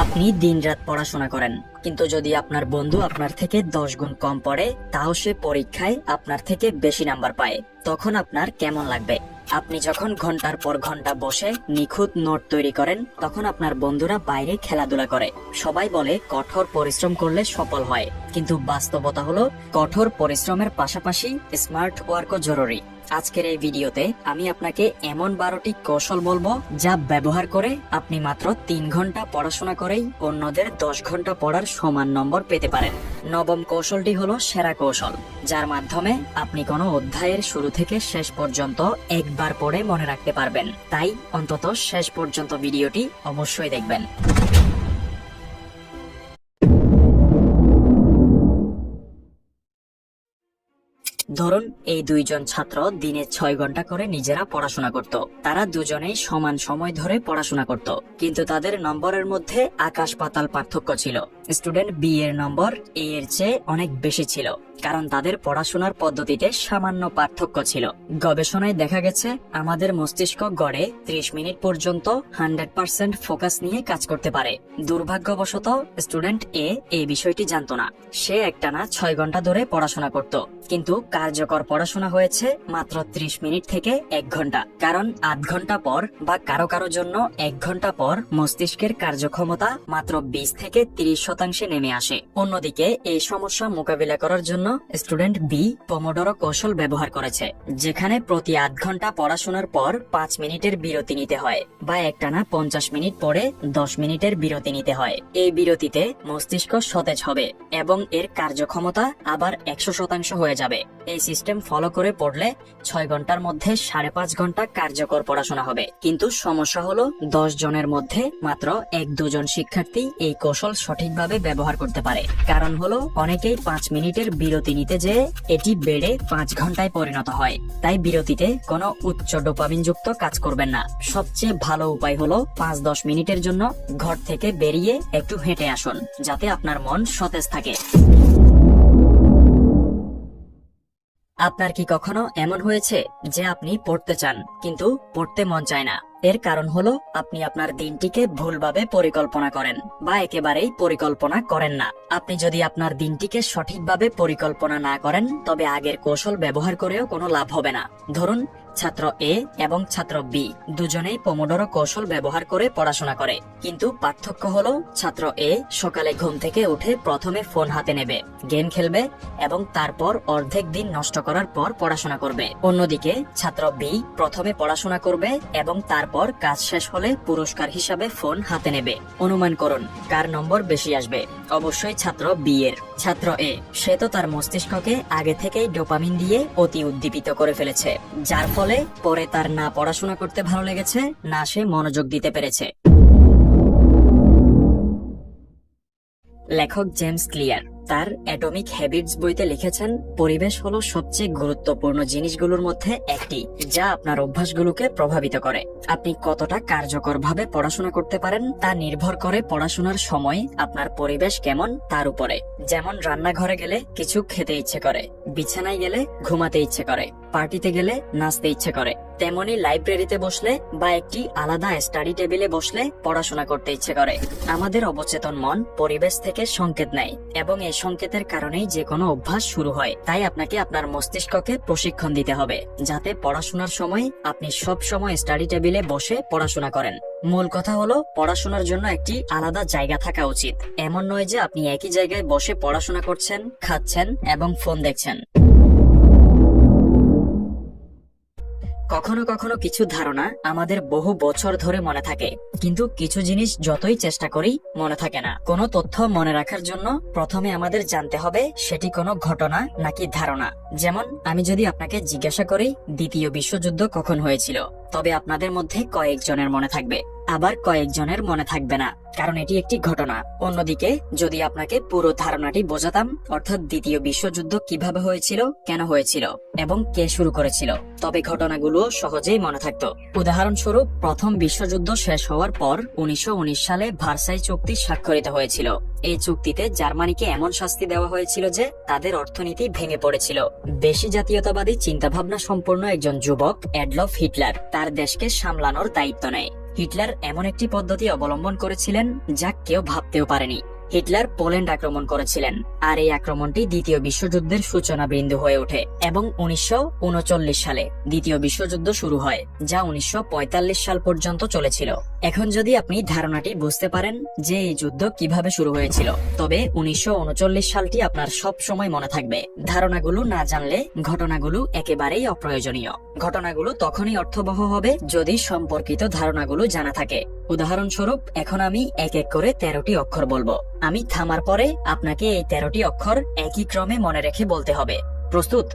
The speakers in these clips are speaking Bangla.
আপনি দিনরাত পড়াশোনা করেন, কিন্তু যদি আপনার বন্ধু আপনার থেকে 10 গুণ কম পড়ে, তাও সে পরীক্ষায় আপনার থেকে বেশি নাম্বার পায়, তখন আপনার কেমন লাগবে? আপনি যখন ঘন্টার পর ঘন্টা বসে নিখুঁত নোট তৈরি করেন, তখন আপনার বন্ধুরা বাইরে খেলাধুলা করে। সবাই বলে কঠোর পরিশ্রম করলে সফল হয়, কিন্তু বাস্তবতা হলো কঠোর পরিশ্রমের পাশাপাশি স্মার্ট ওয়ার্কও জরুরি। আজকের এই ভিডিওতে আমি আপনাকে এমন 12টি কৌশল বলবো, যা ব্যবহার করে আপনি মাত্র 3 ঘন্টা পড়াশোনা করেই অন্যদের 10 ঘন্টা পড়ার সমান নম্বর পেতে পারেন। নবম কৌশলটি হলো সেরা কৌশল, যার মাধ্যমে আপনি কোনো অধ্যায়ের শুরু থেকে শেষ পর্যন্ত একবার পড়ে মনে রাখতে পারবেন। তাই অন্তত শেষ পর্যন্ত ভিডিওটি অবশ্যই দেখবেন। ধরুন, এই দুইজন ছাত্র দিনে 6 ঘন্টা করে নিজেরা পড়াশোনা করত। তারা দুজনেই সমান সময় ধরে পড়াশোনা করত, কিন্তু তাদের নম্বরের মধ্যে আকাশ পাতাল পার্থক্য ছিল। স্টুডেন্ট বি এর নম্বর এ এর চেয়ে অনেক বেশি ছিল, কারণ তাদের পড়াশোনার পদ্ধতিতে সামান্য পার্থক্য ছিল। গবেষণায় দেখা গেছে আমাদের মস্তিষ্ক গড়ে 30 মিনিট পর্যন্ত 100% ফোকাস নিয়ে কাজ করতে পারে। দুর্ভাগ্যবশত স্টুডেন্ট এ এই বিষয়টি জানতো না। সে একটানা 6 ঘন্টা ধরে পড়াশোনা করত, কিন্তু কার্যকর পড়াশোনা হয়েছে মাত্র 30 মিনিট থেকে 1 ঘন্টা। কারণ আধ ঘন্টা পর বা কারো কারো জন্য 1 ঘন্টা পর মস্তিষ্কের কার্যক্ষমতা মাত্র 20 থেকে 30% নেমে আসে। অন্যদিকে এই সমস্যা মোকাবিলা করার জন্য স্টুডেন্ট বি পোমোডোরো কৌশল ব্যবহার করেছে, যেখানে প্রতি আধ ঘন্টা পড়াশোনার পর 5 মিনিটের বিরতি নিতে হয়, বা একটানা 50 মিনিট পরে 10 মিনিটের বিরতি নিতে হয়। এই বিরতিতে মস্তিষ্ক সতেজ হবে এবং এর কার্যক্ষমতা আবার 100% হয়ে যাবে। এই সিস্টেম ফলো করে পড়লে 6 ঘন্টার মধ্যে 5.5 ঘন্টা কার্যকর পড়াশোনা হবে। কিন্তু সমস্যা হলো 10 জনের মধ্যে মাত্র 1-2 জন শিক্ষার্থী এই কৌশল সঠিকভাবে ব্যবহার করতে পারে। কারণ হলো অনেকেই 5 মিনিটের বিরতি নিতে যেয়ে এটি বেড়ে 5 ঘন্টায় পরিণত হয়। তাই বিরতিতে কোনো উচ্চ ডোপামিন যুক্ত কাজ করবেন না। সবচেয়ে ভালো উপায় হলো 5-10 মিনিটের জন্য ঘর থেকে বেরিয়ে একটু হেঁটে আসুন, যাতে আপনার মন সতেজ থাকে। আপনার কি কখনো এমন হয়েছে যে আপনি পড়তে চান, কিন্তু পড়তে মন চায় না? এর কারণ হলো আপনি আপনার দিনটিকে ভুলভাবে পরিকল্পনা করেন, বা একেবারেই পরিকল্পনা করেন না। আপনি যদি আপনার দিনটিকে সঠিকভাবে পরিকল্পনা না করেন, তবে আগের কৌশল ব্যবহার করেও কোনো লাভ হবে না। ধরুন, ছাত্র এ এবং ছাত্র বি দুজনেই পোমোডোরো কৌশল ব্যবহার করে পড়াশোনা করে, কিন্তু পার্থক্য হলো ছাত্র এ সকালে ঘুম থেকে উঠে প্রথমে ফোন হাতে নেবে, গেম খেলবে এবং তারপর অর্ধেক দিন নষ্ট করার পর পড়াশোনা করবে। অন্যদিকে ছাত্র বি প্রথমে পড়াশোনা করবে এবং তারপর কাজ শেষ হলে পুরস্কার হিসাবে ফোন হাতে নেবে। অনুমান করুন কার নম্বর বেশি আসবে? অবশ্যই ছাত্র বি এর। ছাত্র এ, সে তো তার মস্তিষ্ককে আগে থেকেই ডোপামিন দিয়ে অতি উদ্দীপিত করে ফেলেছে, যার ফলে পরে তার না পড়াশোনা করতে ভালো লেগেছে, না সে মনোযোগ দিতে পেরেছে। লেখক জেমস ক্লিয়ার তার অ্যাটমিক হ্যাবিটস বইতে লিখেছেন, পরিবেশ হলো সবচেয়ে গুরুত্বপূর্ণ জিনিসগুলোর মধ্যে একটি, যা আপনার অভ্যাসগুলোকে প্রভাবিত করে। আপনি কতটা কার্যকরভাবে পড়াশোনা করতে পারেন তা নির্ভর করে পড়াশোনার সময় আপনার পরিবেশ কেমন তার উপরে। যেমন রান্নাঘরে গেলে কিছু খেতে ইচ্ছে করে, বিছানায় গেলে ঘুমাতে ইচ্ছে করে, পার্টিতে গেলে নাচতে ইচ্ছে করে, তেমনি লাইব্রেরিতে বসলে বা একটি আলাদা স্টাডি টেবিলে বসলে পড়াশোনা করতে ইচ্ছে করে। আমাদের অবচেতন মন পরিবেশ থেকে সংকেত নেয় এবং এই সংকেতের কারণেই যে কোনো অভ্যাস শুরু হয়। তাই আপনাকে আপনার মস্তিষ্ককে প্রশিক্ষণ দিতে হবে, যাতে পড়াশোনার সময় আপনি সব সময় স্টাডি টেবিলে বসে পড়াশোনা করেন। মূল কথা হলো পড়াশোনার জন্য একটি আলাদা জায়গা থাকা উচিত। এমন নয় যে আপনি একই জায়গায় বসে পড়াশোনা করছেন, খাচ্ছেন এবং ফোন দেখছেন। কখনো কখনো কিছু ধারণা আমাদের বহু বছর ধরে মনে থাকে, কিন্তু কিছু জিনিস যতই চেষ্টা করি মনে থাকে না। কোনো তথ্য মনে রাখার জন্য প্রথমে আমাদের জানতে হবে সেটি কোনো ঘটনা নাকি ধারণা। যেমন আমি যদি আপনাকে জিজ্ঞাসা করি দ্বিতীয় বিশ্বযুদ্ধ কখন হয়েছিল, তবে আপনাদের মধ্যে কয়েকজনের মনে থাকবে, আবার কয়েকজনের মনে থাকবে না, কারণ এটি একটি ঘটনা। অন্যদিকে যদি আপনাকে পুরো ধারণাটি বোঝাতাম, অর্থাৎ দ্বিতীয় বিশ্বযুদ্ধ কিভাবে হয়েছিল, কেন হয়েছিল এবং কে শুরু করেছিল, তবে ঘটনাগুলো সহজেই মনে থাকতো। উদাহরণস্বরূপ, প্রথম বিশ্বযুদ্ধ শেষ হওয়ার পর 1919 সালে ভার্সাই চুক্তি স্বাক্ষরিত হয়েছিল। এই চুক্তিতে জার্মানিকে এমন শাস্তি দেওয়া হয়েছিল যে তাদের অর্থনীতি ভেঙে পড়েছিল। বেশি জাতীয়তাবাদী চিন্তাভাবনা সম্পন্ন একজন যুবক অ্যাডলফ হিটলার তার দেশকে সামলানোর দায়িত্ব নেয়। হিটলার এমন একটি পদ্ধতি অবলম্বন করেছিলেন যা কেউ ভাবতেও পারেনি। হিটলার পোল্যান্ড আক্রমণ করেছিলেন, আর এই আক্রমণটি দ্বিতীয় বিশ্বযুদ্ধের সূচনা বিন্দু হয়ে ওঠে এবং 1939 সালে দ্বিতীয় বিশ্বযুদ্ধ শুরু হয়, যা 1945 সাল পর্যন্ত চলেছিল। এখন যদি আপনি ধারণাটি বুঝতে পারেন যে এই যুদ্ধ কিভাবে শুরু হয়েছিল, তবে 1939 সালটি আপনার সব সময় মনে থাকবে। ধারণাগুলো না জানলে ঘটনাগুলো একেবারেই অপ্রয়োজনীয়। ঘটনাগুলো তখনই অর্থবহ হবে যদি সম্পর্কিত ধারণাগুলো জানা থাকে। উদাহরণস্বরূপ, এখন আমি এক এক করে 13টি অক্ষর বলবো। আমি থামার পরে আপনাকে এই 13টি অক্ষর একই ক্রমে মনে রেখে বলতে হবে। প্রস্তুত?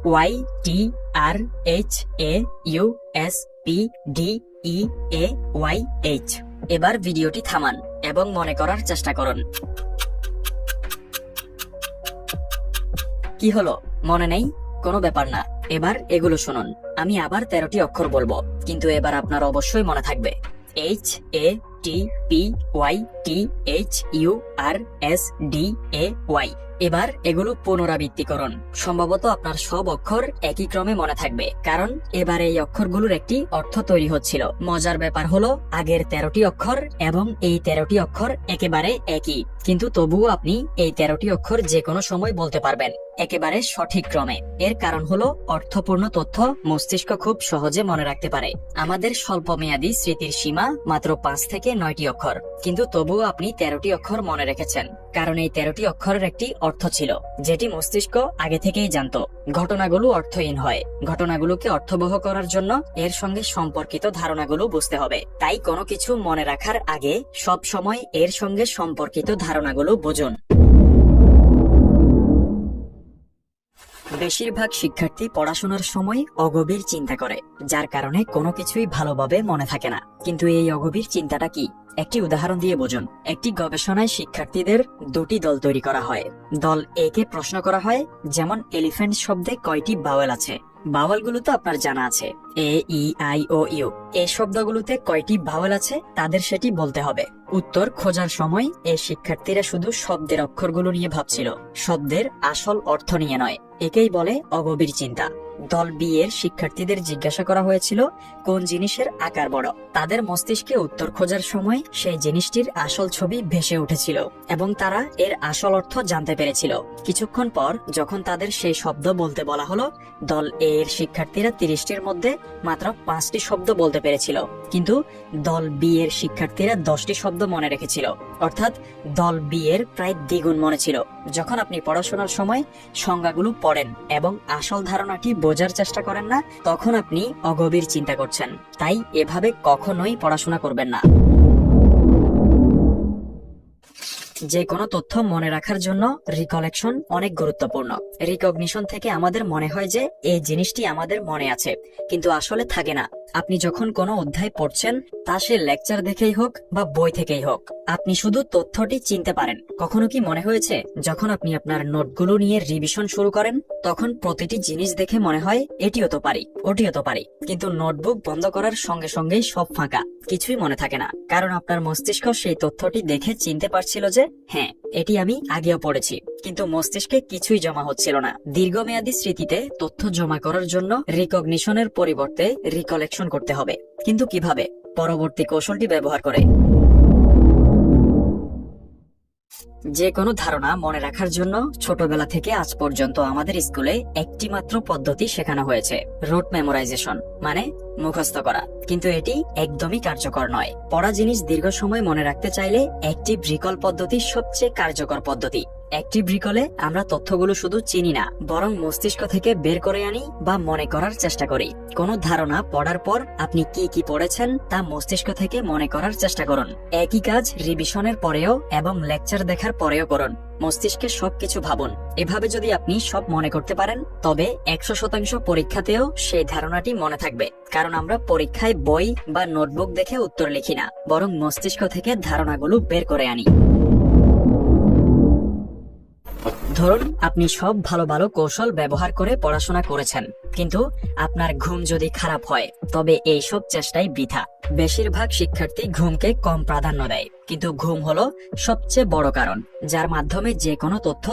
Y T R H A U S P D E A Y H. এবার ভিডিওটি থামান এবং মনে করার চেষ্টা করুন। কি হলো, মনে নেই? কোনো ব্যাপার না, এবার এগুলো শুনুন। আমি আবার 13টি অক্ষর বলবো, কিন্তু এবার আপনার অবশ্যই মনে থাকবে H A T P Y T H U R S D A Y. এবার এগুলো পুনরাবৃত্তি করুন। সম্ভবত আপনার সব অক্ষর একই ক্রমে মনে থাকবে, কারণ এবার এই অক্ষরগুলোর একটি অর্থ তৈরি হচ্ছিল। মজার ব্যাপার হলো, আগের 13টি অক্ষর এবং এই 13টি অক্ষর একেবারে একই, কিন্তু তবুও আপনি এই 13টি অক্ষর যে কোনো সময় বলতে পারবেন একেবারে সঠিক ক্রমে। এর কারণ হলো, অর্থপূর্ণ তথ্য মস্তিষ্ক খুব সহজে মনে রাখতে পারে। আমাদের স্বল্পমেয়াদী স্মৃতির সীমা মাত্র 5 থেকে 9টি অক্ষর, কিন্তু তবুও আপনি 13টি অক্ষর মনে রেখেছেন, কারণ এই 13টি অক্ষরের একটি অর্থ ছিল, যেটি মস্তিষ্ক আগে থেকেই জানত। ঘটনাগুলো অর্থহীন হয়। ঘটনাগুলোকে অর্থবহ করার জন্য এর সঙ্গে সম্পর্কিত ধারণাগুলো বুঝতে হবে। তাই কোনো কিছু মনে রাখার আগে সব সময় এর সঙ্গে সম্পর্কিত ধারণাগুলো বুঝুন। বেশিরভাগ শিক্ষার্থী পড়াশোনার সময় অগভীর চিন্তা করে, যার কারণে কোনো কিছুই ভালোভাবে মনে থাকে না। কিন্তু এই অগভীর চিন্তাটা কি? একটি উদাহরণ দিয়ে বুঝুন। একটি গবেষণায় শিক্ষার্থীদের দুটি দল তৈরি করা হয়। দল এ কে প্রশ্ন করা হয়, যেমন এলিফ্যান্ট শব্দে কয়টি ভাওয়েল আছে? ভাওয়েলগুলো তো আপনার জানা আছে, এ ই আই ও ইউ। এই শব্দগুলোতে কয়টি ভাওয়েল আছে তাদের সেটি বলতে হবে। উত্তর খোঁজার সময় এই শিক্ষার্থীরা শুধু শব্দের অক্ষরগুলো নিয়ে ভাবছিল, শব্দের আসল অর্থ নিয়ে নয়। একেই বলে অগভীর চিন্তা। দল বি এর শিক্ষার্থীদের জিজ্ঞাসা করা হয়েছিল কোন জিনিসের আকার বড়। তাদের মস্তিষ্কে উত্তর খোঁজার সময় সেই জিনিসটির আসল ছবি ভেসে উঠেছিল এবং তারা এর আসল অর্থ জানতে পেরেছিল। কিছুক্ষণ পর যখন তাদের সেই শব্দ বলতে বলা হলো, দল এ এর শিক্ষার্থীরা 30টির মধ্যে মাত্র 5টি শব্দ বলতে পেরেছিল, কিন্তু দল বি এর শিক্ষার্থীরা 10টি শব্দ মনে রেখেছিল। অর্থাৎ দল বি এর প্রায় দ্বিগুণ মনে ছিল। যখন আপনি পড়াশোনার সময় সংজ্ঞাগুলো পড়েন এবং আসল ধারণাটি বোঝার চেষ্টা করেন না, তখন আপনি অগভীর চিন্তা করছেন। তাই এভাবে কখনোই পড়াশোনা করবেন না। যে কোনো তথ্য মনে রাখার জন্য রিকলেকশন অনেক গুরুত্বপূর্ণ। রিকগনিশন থেকে আমাদের মনে হয় যে এই জিনিসটি আমাদের মনে আছে, কিন্তু আসলে থাকে না। আপনি যখন কোনো অধ্যায় পড়ছেন, তা সে লেকচার দেখেই হোক বা বই থেকেই হোক, আপনি শুধু তথ্যটি চিনতে পারেন। কখনো কি মনে হয়েছে, যখন আপনি আপনার নোটগুলো নিয়ে রিভিশন শুরু করেন, তখন প্রতিটি জিনিস দেখে মনে হয় এটিও তো পারি, ওটিও তো পারি, কিন্তু নোটবুক বন্ধ করার সঙ্গে সঙ্গেই সব ফাঁকা, কিছুই মনে থাকে না। কারণ আপনার মস্তিষ্ক সেই তথ্যটি দেখে চিনতে পারছিল যে হ্যাঁ, এটি আমি আগেও পড়েছি, কিন্তু মস্তিষ্কে কিছুই জমা হচ্ছিল না। দীর্ঘমেয়াদী স্মৃতিতে তথ্য জমা করার জন্য রিকগনিশনের পরিবর্তে রিকলেকশন করতে হবে। কিন্তু কিভাবে? পরবর্তী কৌশলটি ব্যবহার করে। যে কোনো ধারণা মনে রাখার জন্য ছোটবেলা থেকে আজ পর্যন্ত আমাদের স্কুলে একটি মাত্র পদ্ধতি শেখানো হয়েছে, রুট মেমোরাইজেশন, মানে মুখস্থ করা। কিন্তু এটি একদমই কার্যকর নয়। পড়া জিনিস দীর্ঘ সময় মনে রাখতে চাইলে অ্যাক্টিভ রিকল পদ্ধতি সবচেয়ে কার্যকর পদ্ধতি। অ্যাক্টিভ রিকলে আমরা তথ্যগুলো শুধু চিনি না, বরং মস্তিষ্ক থেকে বের করে আনি বা মনে করার চেষ্টা করি। কোনো ধারণা পড়ার পর আপনি কি কি পড়েছেন তা মস্তিষ্ক থেকে মনে করার চেষ্টা করুন। একই কাজ রিভিশনের পরেও এবং লেকচার দেখার পরেও করুন। মস্তিষ্কে সবকিছু ভাবুন। এভাবে যদি আপনি সব মনে করতে পারেন, তবে 100% পরীক্ষাতেও সেই ধারণাটি মনে থাকবে। কারণ আমরা পরীক্ষায় বই বা নোটবুক দেখে উত্তর লিখি না, বরং মস্তিষ্ক থেকে ধারণাগুলো বের করে আনি। ধরুন আপনি সব ভালো ভালো কৌশল ব্যবহার করে পড়াশোনা করেছেন, কিন্তু আপনার ঘুম যদি খারাপ হয়, তবে এই সব চেষ্টাই বৃথা। বেশিরভাগ শিক্ষার্থী ঘুমকে কম প্রাধান্য দেয়, কিন্তু ঘুম হলো সবচেয়ে বড় কারণ যার মাধ্যমে যে কোনো তথ্য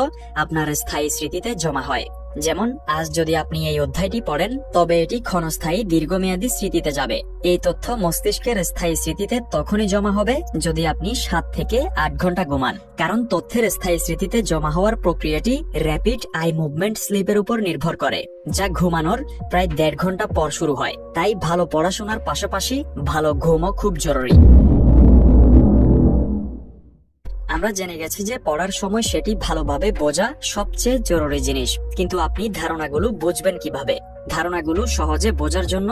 আপনার স্থায়ী স্মৃতিতে জমা হয়। যেমন আজ যদি আপনি এই অধ্যায়টি পড়েন তবে এটি ক্ষণস্থায়ী দীর্ঘমেয়াদী স্মৃতিতে যাবে। এই তথ্য মস্তিষ্কের স্থায়ী স্মৃতিতে তখনই জমা হবে যদি আপনি 7 থেকে 8 ঘন্টা ঘুমান, কারণ তথ্যের স্থায়ী স্মৃতিতে জমা হওয়ার প্রক্রিয়াটি র্যাপিড আই মুভমেন্ট স্লিপের উপর নির্ভর করে, যা ঘুমানোর প্রায় 1.5 ঘন্টা পর শুরু হয়। তাই ভালো পড়াশোনার পাশাপাশি ভালো ঘুমও খুব জরুরি। আমরা জেনে গেছি যে পড়ার সময় সেটি ভালোভাবে বোঝা সবচেয়ে জরুরি জিনিস, কিন্তু আপনি ধারণাগুলো বুঝবেন কিভাবে? ধারণাগুলো সহজে বোঝার জন্য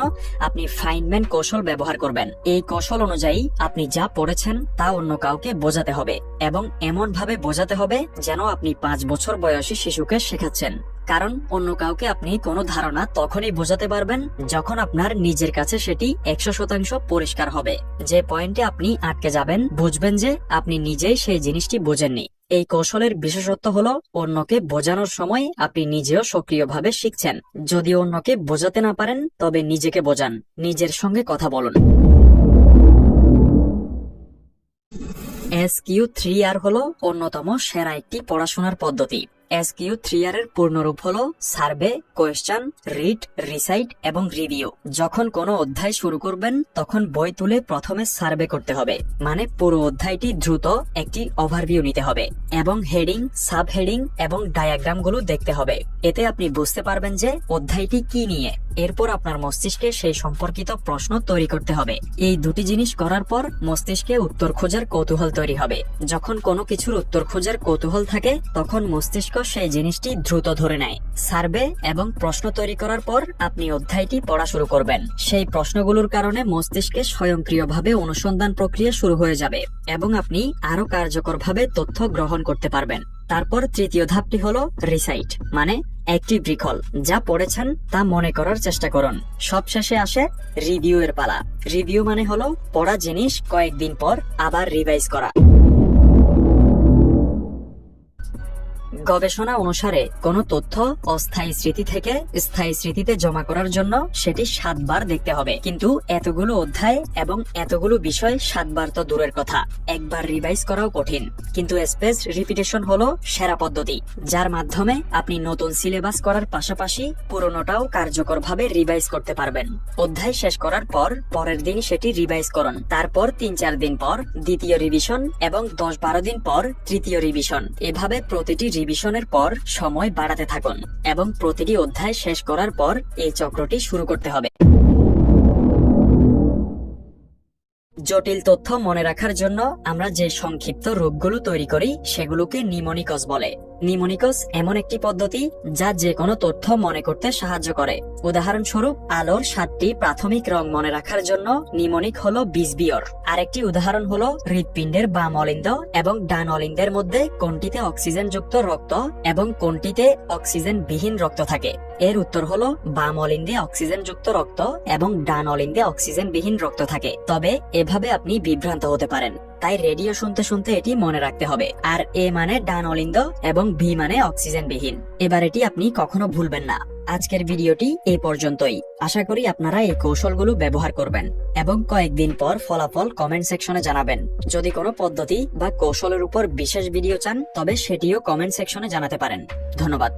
আপনি ফাইনম্যান কৌশল ব্যবহার করবেন। এই কৌশল অনুযায়ী আপনি যা পড়েছেন তা অন্য কাউকে বোঝাতে হবে, এবং এমন ভাবে বোঝাতে হবে যেন আপনি 5 বছর বয়সী শিশুকে শেখাচ্ছেন। কারণ অন্য কাউকে আপনি কোনো ধারণা তখনই বোঝাতে পারবেন যখন আপনার নিজের কাছে সেটি 100% পরিষ্কার হবে। যে পয়েন্টে আপনি আটকে যাবেন, বুঝবেন যে আপনি নিজেই সেই জিনিসটি বোঝেননি। এই কৌশলের বিশেষত্ব হলো অন্যকে বোঝানোর সময় আপনি নিজেও সক্রিয়ভাবে শিখছেন। যদি অন্যকে বোঝাতে না পারেন তবে নিজেকে বোঝান, নিজের সঙ্গে কথা বলুন। SQ3R হলো অন্যতম সেরা একটি পড়াশোনার পদ্ধতি। SQ3R এর পূর্ণরূপ হলো সার্ভে, কোয়েশ্চন, রিড, রিসাইট এবং রিভিউ। যখন কোনো অধ্যায় শুরু করবেন তখন বই তুলে প্রথমে সার্ভে করতে হবে, মানে পুরো অধ্যায়টি দ্রুত একটি ওভারভিউ নিতে হবে, এবং হেডিং, সাব হেডিং এবং ডায়াগ্রামগুলো দেখতে হবে। এতে আপনি বুঝতে পারবেন যে অধ্যায়টি কি নিয়ে। এরপর আপনার মস্তিষ্কে সেই সম্পর্কিত প্রশ্ন তৈরি করতে হবে। এই দুটি জিনিস করার পর মস্তিষ্কে উত্তর খোঁজার কৌতূহল তৈরি হবে। যখন কোনো কিছুর উত্তর খোঁজার কৌতূহল থাকে তখন মস্তিষ্ক সেই জিনিসটি দ্রুত ধরে নেয়। সার্ভে এবং প্রশ্ন তৈরি করার পর আপনি অধ্যায়টি পড়া শুরু করবেন। সেই প্রশ্নগুলোর কারণে মস্তিষ্কে স্বয়ংক্রিয়ভাবে অনুসন্ধান প্রক্রিয়া শুরু হয়ে যাবে এবং আপনি আরো কার্যকরভাবে তথ্য গ্রহণ করতে পারবেন। তারপর তৃতীয় ধাপটি হলো রিসাইট, মানে অ্যাক্টিভ রিকল। যা পড়েছেন তা মনে করার চেষ্টা করুন। সবশেষে আসে রিভিউ এর পালা। রিভিউ মানে হলো পড়া জিনিস কয়েকদিন পর আবার রিভাইজ করা। গবেষণা অনুসারে কোনো তথ্য অস্থায়ী স্মৃতি থেকে স্থায়ী স্মৃতিতে জমা করার জন্য সেটি 7 বার দেখতে হবে, কিন্তু এতগুলো অধ্যায় এবং এতগুলো বিষয় 7 বার তো দূরের কথা, একবার রিভাইজ করাও কঠিন। কিন্তু স্পেস রিপিটেশন হলো সেরা পদ্ধতি, যার মাধ্যমে আপনি নতুন সিলেবাস করার পাশাপাশি পুরনোটাও কার্যকরভাবে রিভাইজ করতে পারবেন। অধ্যায় শেষ করার পর পরের দিন সেটি রিভাইজ করুন, তারপর 3-4 দিন পর দ্বিতীয় রিভিশন এবং 10-12 দিন পর তৃতীয় রিভিশন। এভাবে প্রতিটি রিভিশনের পর সময় বাড়াতে থাকুন এবং প্রতিটি অধ্যায় শেষ করার পর এই চক্রটি শুরু করতে হবে। জটিল তথ্য মনে রাখার জন্য আমরা যে সংক্ষিপ্ত রূপগুলো তৈরি করি সেগুলোকে নিমোনিকস বলে। নিমোনিকস এমন একটি পদ্ধতি যা যে কোনো তথ্য মনে করতে সাহায্য করে। উদাহরণস্বরূপ, আলোর 7টি প্রাথমিক রং মনে রাখার জন্য নিমোনিক হলো বিজবিয়র। আরেকটি উদাহরণ হলো হৃৎপিণ্ডের বাম অলিন্দ এবং ডান অলিন্দের মধ্যে কোনটিতে অক্সিজেন যুক্ত রক্ত এবং কোনটিতে অক্সিজেন বিহীন রক্ত থাকে। এর উত্তর হলো বাম অলিন্দে অক্সিজেন যুক্ত রক্ত এবং ডান অলিন্দে অক্সিজেন বিহীন রক্ত থাকে। তবে এভাবে আপনি বিভ্রান্ত হতে পারেন, তাই রেডিও শুনতে শুনতে এটি মনে রাখতে হবে। আর এ মানে ডান অলিন্দ এবং ভি মানে অক্সিজেন বিহীন। এবার এটি আপনি কখনো ভুলবেন না। আজকের ভিডিওটি এই পর্যন্তই। আশা করি আপনারা এই কৌশলগুলো ব্যবহার করবেন এবং কয়েকদিন পর ফলাফল কমেন্ট সেকশনে জানাবেন। যদি কোনো পদ্ধতি বা কৌশলের উপর বিশেষ ভিডিও চান তবে সেটিও কমেন্ট সেকশনে জানাতে পারেন। ধন্যবাদ।